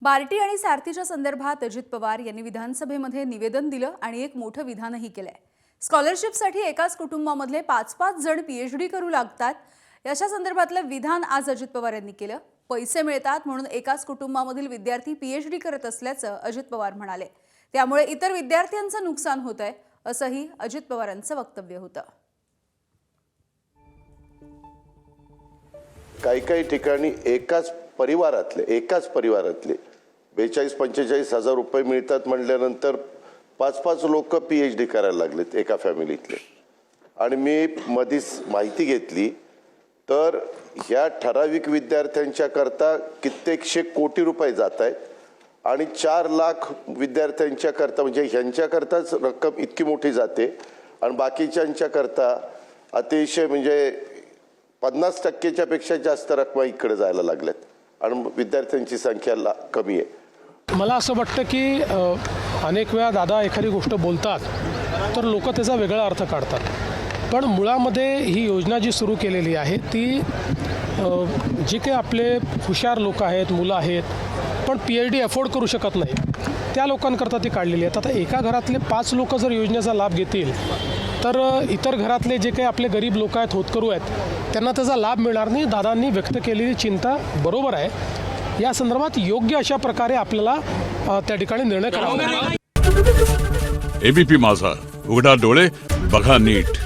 बार्टी आणि सारथीच्या संदर्भात अजित पवार यांनी विधानसभेमध्ये निवेदन दिलं आणि एक मोठं विधानही केलंय। स्कॉलरशिपसाठी एकाच कुटुंबामधले 5-5 जण पीएचडी करू लागतात, याच्या संदर्भातलं विधान आज अजित पवार यांनी केलं। पैसे मिळतात म्हणून एकाच कुटुंबामधील विद्यार्थी पीएचडी करत असल्याचं अजित पवार म्हणाले। त्यामुळे इतर विद्यार्थ्यांचं नुकसान होतंय असंही अजित पवारांचं वक्तव्य होतं। काही ठिकाणी एकाच परिवारातले 42-45 हजार रुपये मिळतात म्हणल्यानंतर 5-5 लोक पीएचडी करायला लागलेत एका फॅमिलीतले। आणि मी मधीच माहिती घेतली तर ह्या ठराविक विद्यार्थ्यांच्या करता कित्येकशे कोटी रुपये जात आहेत आणि 4 लाख विद्यार्थ्यांच्या करता म्हणजे ह्यांच्या करताच रक्कम इतकी मोठी जाते आणि बाकीच्यांच्या करता अतिशय म्हणजे 50% पेक्षा जास्त रक्कम इकडे जायला लागल्यात आणि विद्यार्थ्यांची संख्या कमी आहे। मला असं वाटतं की अनेक वेळा दादा एखादी गोष्ट बोलतात तर लोक त्याचा वेगळा अर्थ काढतात, पण मुळामध्ये ही योजना जी सुरू केलेली आहे ती जे काही आपले हुशार लोक आहेत, मुलं आहेत, पण पीएचडी अफोर्ड करू शकत नाही त्या लोकांकरता ती काढलेली आहे। आता एका घरातले 5 लोक जर योजनेचा लाभ घेतील तर इतर घरातले जे काही आपले गरीब लोक आहेत, होतकरू आहेत, त्यांना त्याचा लाभ मिळणार नाही। दादांनी व्यक्त केलेली चिंता बरोबर आहे। या संदर्भात योग्य अशा प्रकारे आपल्याला त्या ठिकाणी निर्णय करावा लागेल। एबीपी माझा, उघडा डोळे बघा नीट।